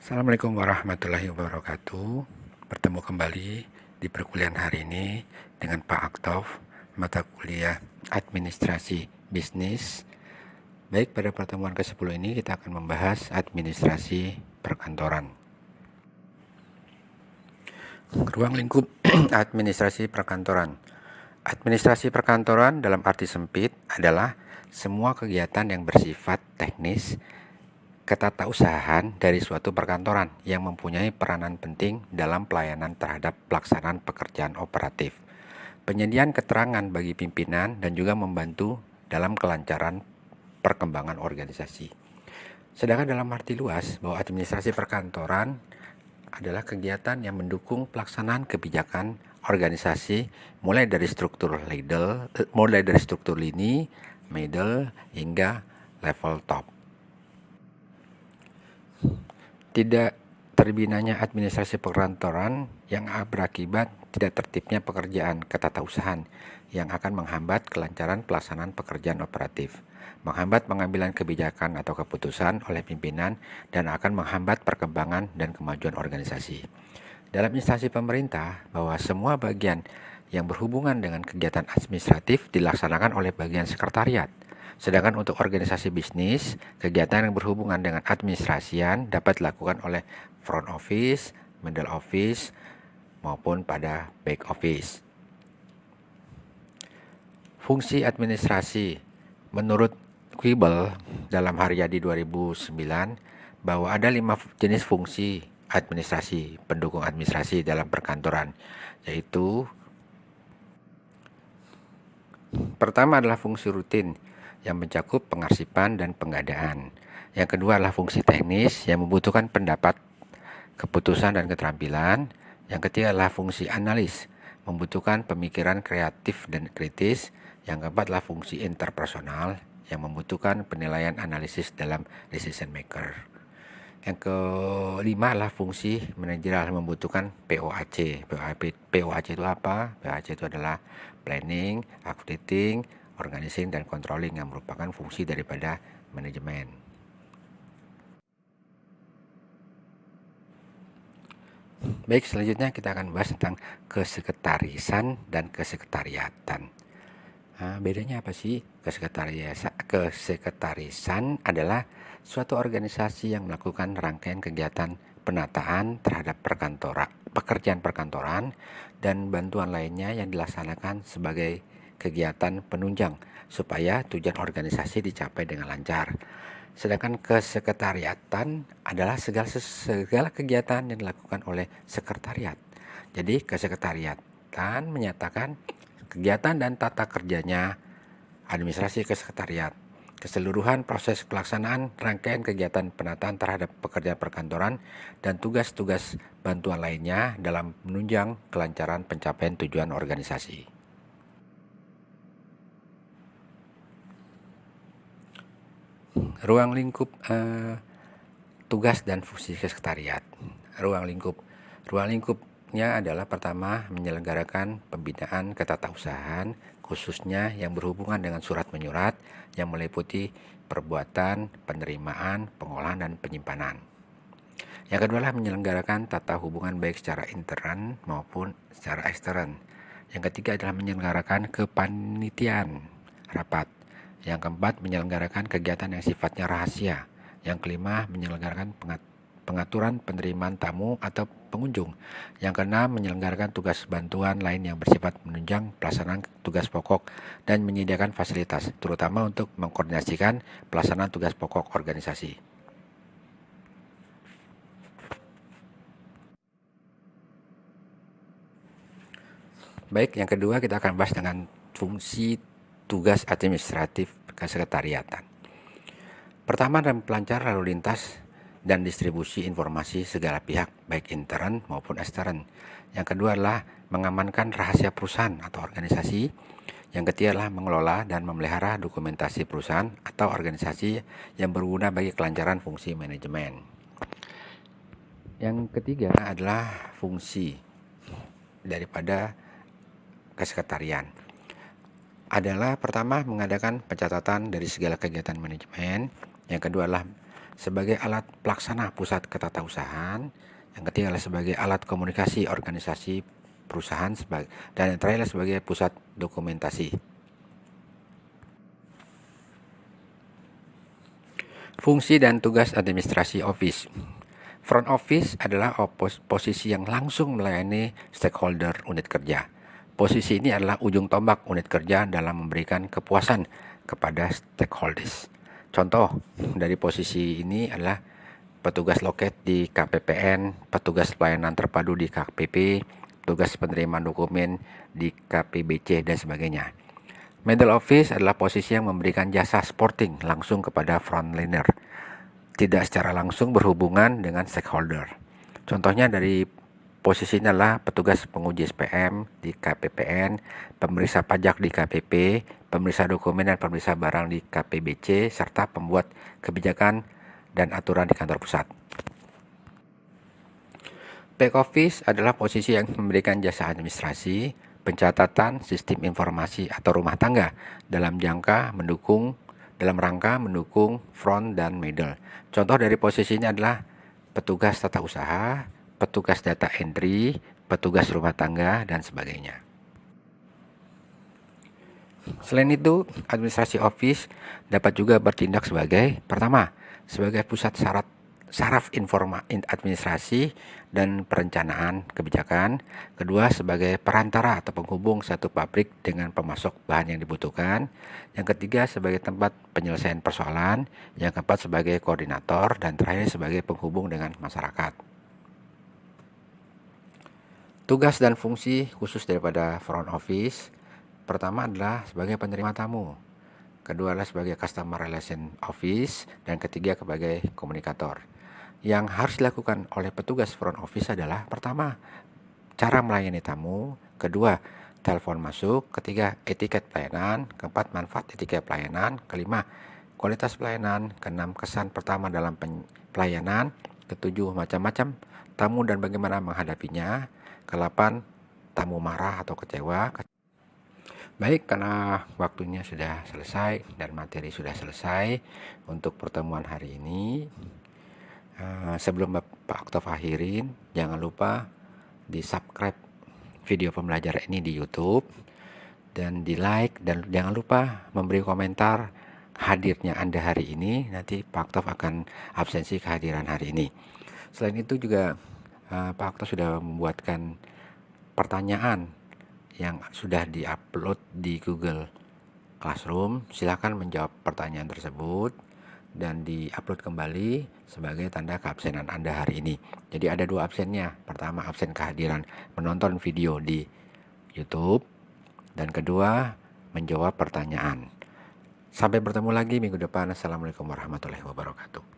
Assalamualaikum warahmatullahi wabarakatuh. Bertemu kembali di perkuliahan hari ini dengan Pak Aktov, mata kuliah Administrasi Bisnis. Baik, pada pertemuan ke-10 ini kita akan membahas administrasi perkantoran. Ruang lingkup administrasi perkantoran. Administrasi perkantoran dalam arti sempit adalah semua kegiatan yang bersifat teknis ketatausahaan dari suatu perkantoran yang mempunyai peranan penting dalam pelayanan terhadap pelaksanaan pekerjaan operatif, penyediaan keterangan bagi pimpinan, dan juga membantu dalam kelancaran perkembangan organisasi. Sedangkan dalam arti luas, bahwa administrasi perkantoran adalah kegiatan yang mendukung pelaksanaan kebijakan organisasi mulai dari struktur lini, middle, hingga level top. Tidak terbinanya administrasi perkantoran yang berakibat tidak tertibnya pekerjaan ketatausahaan yang akan menghambat kelancaran pelaksanaan pekerjaan operatif, menghambat pengambilan kebijakan atau keputusan oleh pimpinan, dan akan menghambat perkembangan dan kemajuan organisasi. Dalam instansi pemerintah, bahwa semua bagian yang berhubungan dengan kegiatan administratif dilaksanakan oleh bagian sekretariat. Sedangkan untuk organisasi bisnis, kegiatan yang berhubungan dengan administrasian dapat dilakukan oleh front office, middle office, maupun pada back office. Fungsi administrasi menurut Quibel dalam Haryadi 2009 bahwa ada 5 jenis fungsi administrasi, pendukung administrasi dalam perkantoran, yaitu pertama adalah fungsi rutin yang mencakup pengarsipan dan pengadaan. Yang kedua adalah fungsi teknis yang membutuhkan pendapat, keputusan, dan keterampilan. Yang ketiga adalah fungsi analis, membutuhkan pemikiran kreatif dan kritis. Yang keempat adalah fungsi interpersonal yang membutuhkan penilaian analisis dalam decision maker. Yang kelima adalah fungsi manajerial yang membutuhkan POAC. POAC itu apa? POAC itu adalah planning, updating, organizing, dan controlling yang merupakan fungsi daripada manajemen. Baik, selanjutnya kita akan bahas tentang kesekretarisan dan kesekretariatan. Bedanya apa sih? Kesekretarisan adalah suatu organisasi yang melakukan rangkaian kegiatan penataan terhadap pekerjaan perkantoran dan bantuan lainnya yang dilaksanakan sebagai kegiatan penunjang supaya tujuan organisasi dicapai dengan lancar. Sedangkan kesekretariatan adalah segala kegiatan yang dilakukan oleh sekretariat. Jadi kesekretariatan menyatakan kegiatan dan tata kerjanya administrasi kesekretariat, keseluruhan proses pelaksanaan rangkaian kegiatan penataan terhadap pekerjaan perkantoran, dan tugas-tugas bantuan lainnya dalam menunjang kelancaran pencapaian tujuan organisasi. Ruang lingkup tugas dan fungsi sekretariat. Ruang lingkupnya adalah pertama, menyelenggarakan pembinaan ketatausahaan khususnya yang berhubungan dengan surat menyurat yang meliputi perbuatan, penerimaan, pengolahan, dan penyimpanan. Yang kedua adalah menyelenggarakan tata hubungan baik secara intern maupun secara ekstern. Yang ketiga adalah menyelenggarakan kepanitiaan rapat. Yang keempat, menyelenggarakan kegiatan yang sifatnya rahasia. Yang kelima, menyelenggarakan pengaturan penerimaan tamu atau pengunjung. Yang keenam, menyelenggarakan tugas bantuan lain yang bersifat menunjang pelaksanaan tugas pokok dan menyediakan fasilitas, terutama untuk mengkoordinasikan pelaksanaan tugas pokok organisasi. Baik, yang kedua kita akan bahas dengan fungsi tugas administratif kesekretariatan. Pertama, dalam pelancar lalu lintas dan distribusi informasi segala pihak, baik intern maupun ekstern. Yang kedua adalah mengamankan rahasia perusahaan atau organisasi. Yang ketiga adalah mengelola dan memelihara dokumentasi perusahaan atau organisasi yang berguna bagi kelancaran fungsi manajemen. Yang ketiga adalah fungsi daripada kesekretarian. Adalah pertama, mengadakan pencatatan dari segala kegiatan manajemen. Yang kedua adalah sebagai alat pelaksana pusat ketatausahaan, yang ketiga adalah sebagai alat komunikasi organisasi perusahaan, dan yang terakhir adalah sebagai pusat dokumentasi. Fungsi dan tugas administrasi office. Front office adalah posisi yang langsung melayani stakeholder unit kerja. Posisi ini adalah ujung tombak unit kerja dalam memberikan kepuasan kepada stakeholders. Contoh dari posisi ini adalah petugas loket di KPPN, petugas pelayanan terpadu di KPP, petugas penerimaan dokumen di KPBC, dan sebagainya. Middle office adalah posisi yang memberikan jasa supporting langsung kepada frontliner, tidak secara langsung berhubungan dengan stakeholder. Contohnya dari posisi ini adalah petugas penguji SPM di KPPN, pemeriksa pajak di KPP, pemeriksa dokumen dan pemeriksa barang di KPBC, serta pembuat kebijakan dan aturan di kantor pusat. Back office adalah posisi yang memberikan jasa administrasi, pencatatan, sistem informasi atau rumah tangga dalam rangka mendukung front dan middle. Contoh dari posisi ini adalah petugas tata usaha, petugas data entry, petugas rumah tangga, dan sebagainya. Selain itu, administrasi office dapat juga bertindak sebagai pertama, sebagai pusat saraf administrasi dan perencanaan kebijakan. Kedua, sebagai perantara atau penghubung satu pabrik dengan pemasok bahan yang dibutuhkan. Yang ketiga, sebagai tempat penyelesaian persoalan. Yang keempat, sebagai koordinator. Dan terakhir, sebagai penghubung dengan masyarakat. Tugas dan fungsi khusus daripada front office. Pertama adalah sebagai penerima tamu. Kedua adalah sebagai customer relation office. Dan ketiga sebagai komunikator. Yang harus dilakukan oleh petugas front office adalah pertama, cara melayani tamu. Kedua, telepon masuk. Ketiga, etiket pelayanan. Keempat, manfaat etiket pelayanan. Kelima, kualitas pelayanan. Keenam, kesan pertama dalam pelayanan. Ketujuh, macam-macam tamu dan bagaimana menghadapinya. Kedelapan, tamu marah atau kecewa. Baik, karena waktunya sudah selesai dan materi sudah selesai untuk pertemuan hari ini. Sebelum Pak Oktav akhirin, jangan lupa di subscribe video pembelajaran ini di YouTube dan di like, dan jangan lupa memberi komentar hadirnya Anda hari ini. Nanti Pak Oktav akan absensi kehadiran hari ini. Selain itu juga Pak Oktav sudah membuatkan pertanyaan yang sudah diupload di Google Classroom. Silakan menjawab pertanyaan tersebut dan diupload kembali sebagai tanda keabsenan Anda hari ini. Jadi ada dua absennya. Pertama, absen kehadiran menonton video di YouTube, dan kedua, menjawab pertanyaan. Sampai bertemu lagi minggu depan. Assalamualaikum warahmatullahi wabarakatuh.